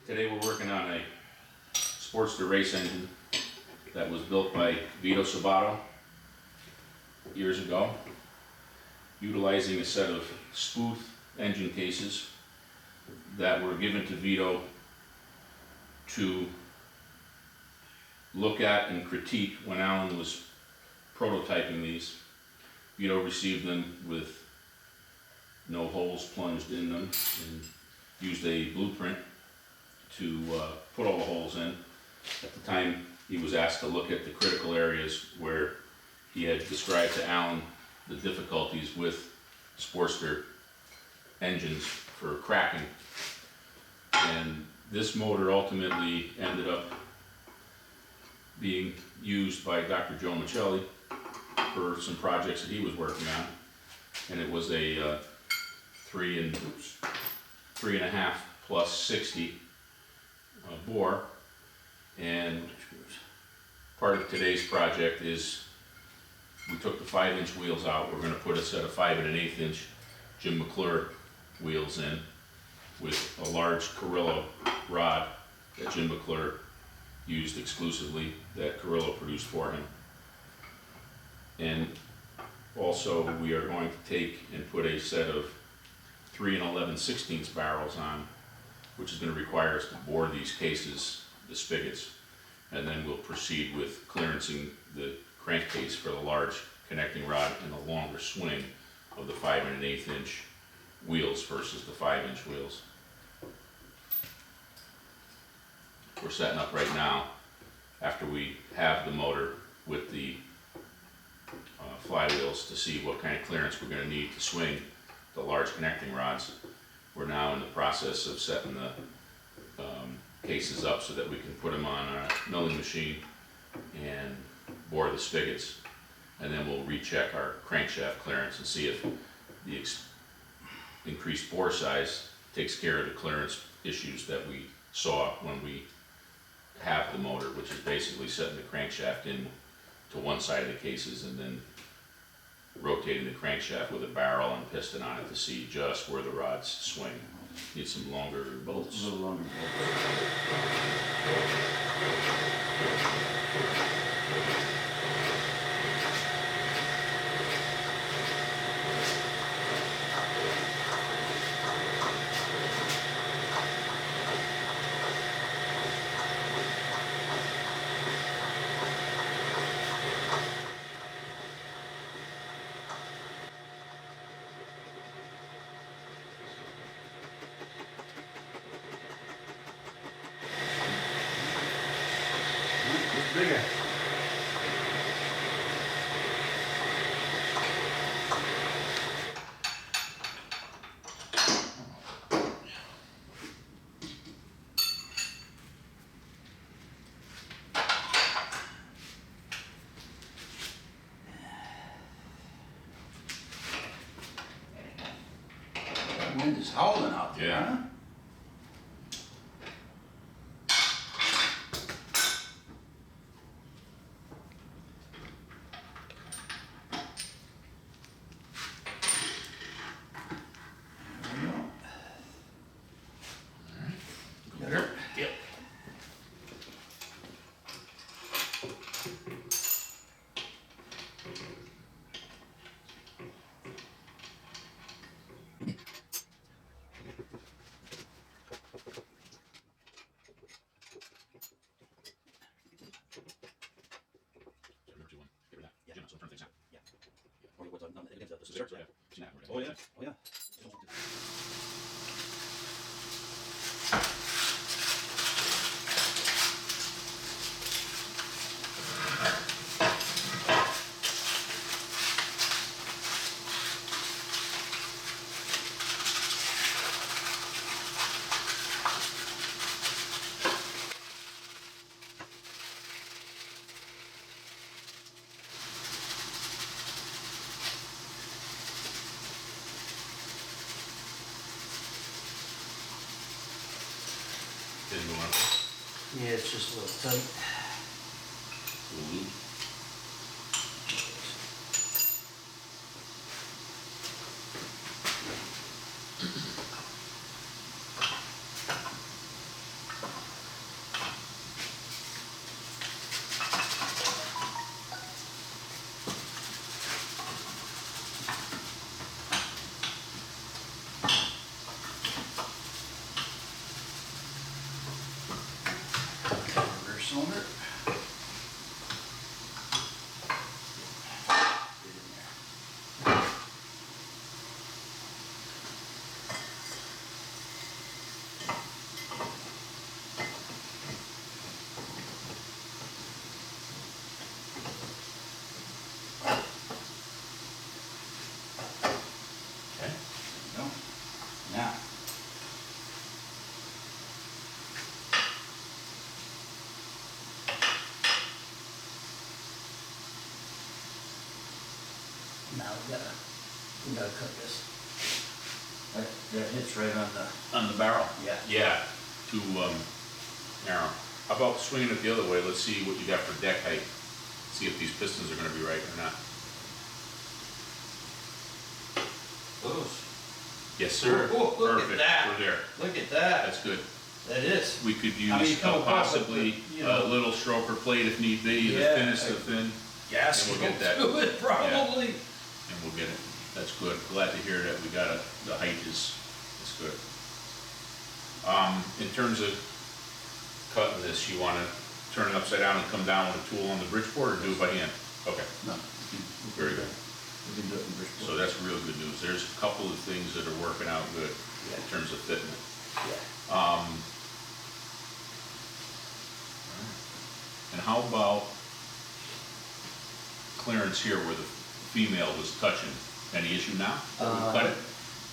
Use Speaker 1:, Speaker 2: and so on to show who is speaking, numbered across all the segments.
Speaker 1: Today we're working on a Sportster race engine that was built by Vito Saboto years ago, utilizing a set of Sputh engine cases that were given to Vito to look at and critique when Alan was prototyping these. Vito received them with no holes plunged in them and used a blueprint to put all the holes in. At the time, he was asked to look at the critical areas where he had described to Alan the difficulties with Sportster engines for cracking. And this motor ultimately ended up being used by Dr. Joe Michelli for some projects that he was working on. And it was a 3.5 plus 60 bore. And part of today's project is we took the 5-inch wheels out. We're going to put a set of 5 1/8 inch Jim McClure wheels in with a large Carrillo rod that Jim McClure used exclusively, that Carrillo produced for him. And also we are going to take and put a set of 3 11/16 barrels on, which is going to require us to bore these cases, the spigots, and then we'll proceed with clearancing the crankcase for the large connecting rod and the longer swing of the 5 1/8 inch wheels versus the 5-inch wheels. We're setting up right now, after we have the motor with the flywheels, to see what kind of clearance we're going to need to swing the large connecting rods. We're now in the process of setting the cases up so that we can put them on a milling machine and bore the spigots, and then we'll recheck our crankshaft clearance and see if the increased bore size takes care of the clearance issues that we saw when we have the motor, which is basically setting the crankshaft in to one side of the cases and then rotating the crankshaft with a barrel and piston on it to see just where the rods swing. Need some longer bolts.
Speaker 2: A little longer bolts. Bigger. The wind is howling out there,
Speaker 1: Yeah.
Speaker 2: huh? Better?
Speaker 1: Yep.
Speaker 2: Oh yeah, oh yeah.
Speaker 1: Didn't go on.
Speaker 2: Yeah, it's just a little tight.
Speaker 1: Ooh.
Speaker 2: Now we gotta cut this. That hits right on the barrel. Yeah.
Speaker 1: Yeah, too narrow. How about swinging it the other way? Let's see what you got for deck height. See if these pistons are gonna be right or not.
Speaker 2: Those.
Speaker 1: Yes, sir.
Speaker 2: Oh, look at
Speaker 1: Perfect.
Speaker 2: that.
Speaker 1: We're there.
Speaker 2: Look at that.
Speaker 1: That's good.
Speaker 2: That is.
Speaker 1: We could use
Speaker 2: I mean, come across it,
Speaker 1: possibly
Speaker 2: but, you know.
Speaker 1: a little stroker plate if need be, the
Speaker 2: Yeah,
Speaker 1: thinnest of thin,
Speaker 2: Gas
Speaker 1: And
Speaker 2: will
Speaker 1: we'll get that.
Speaker 2: do it, probably.
Speaker 1: and we'll get it. That's good. Glad to hear that we got it. The height is good. In terms of cutting this, you wanna turn it upside down and come down with a tool on the Bridgeport, or do it by hand? Okay,
Speaker 2: No.
Speaker 1: very good.
Speaker 2: We can do it in Bridgeport.
Speaker 1: So that's real good news. There's a couple of things that are working out good
Speaker 2: Yeah.
Speaker 1: in terms of fitting it.
Speaker 2: Yeah.
Speaker 1: And how about clearance here where the female was touching? Any issue now? That we cut it?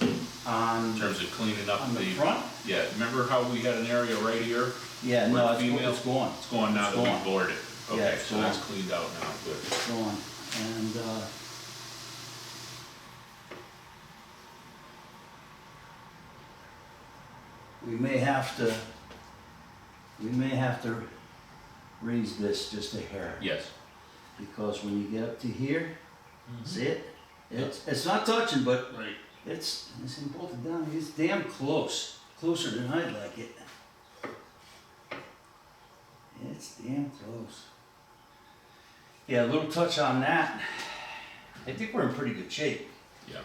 Speaker 1: In terms of cleaning up
Speaker 2: On the front?
Speaker 1: Yeah, remember how we had an area right here?
Speaker 2: Yeah,
Speaker 1: where
Speaker 2: no,
Speaker 1: the female-
Speaker 2: it's going.
Speaker 1: It's going now
Speaker 2: It's
Speaker 1: that
Speaker 2: gone.
Speaker 1: we've bored it.
Speaker 2: Yeah,
Speaker 1: Okay,
Speaker 2: it's
Speaker 1: so that's
Speaker 2: gone.
Speaker 1: cleaned out now, good.
Speaker 2: It's going. And, we may have to raise this just a hair.
Speaker 1: Yes,
Speaker 2: Because when you get up to here, see it? It's not touching, but
Speaker 1: right.
Speaker 2: it's bolted down. It's damn close. Closer than I'd like it. It's damn close. Yeah, a little touch on that. I think we're in pretty good shape.
Speaker 1: Yeah,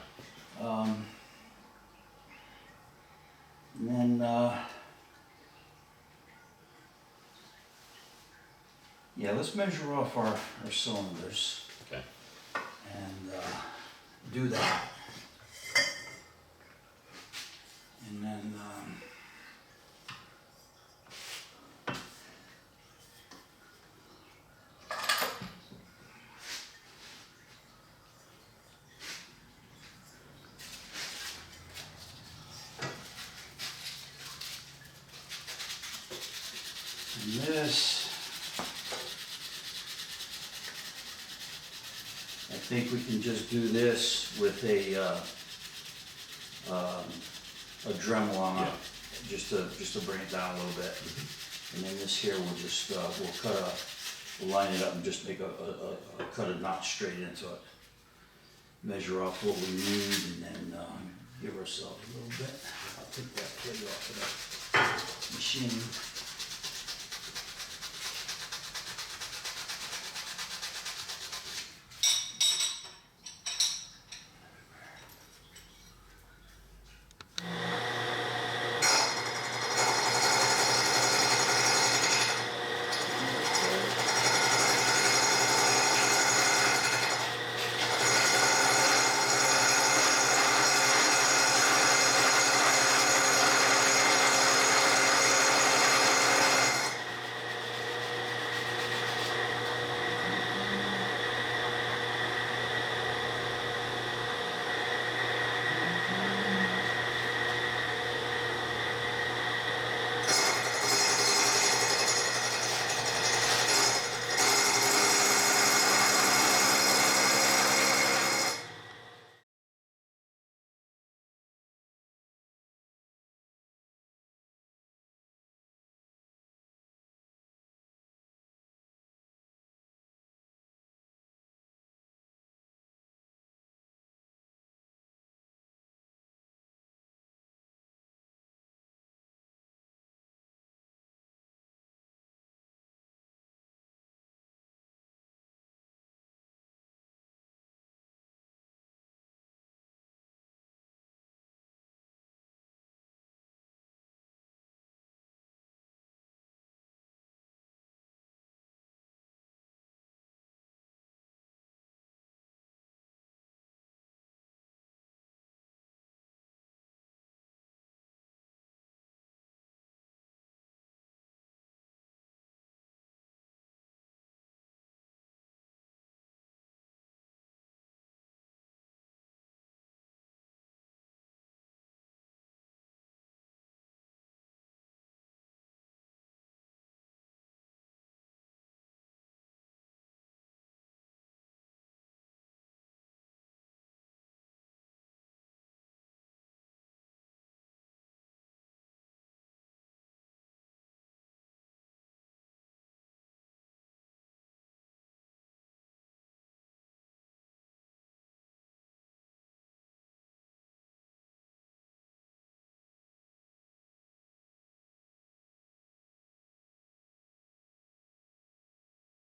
Speaker 2: And then, yeah, let's measure off our cylinders
Speaker 1: okay.
Speaker 2: and do that. And then, and this, I think we can just do this with a Dremel on it, just to bring it down a little bit. And then this here, we'll just, we'll line it up and just make cut a notch straight into it. Measure off what we need and then, give ourselves a little bit. I'll take that plate off of that machine.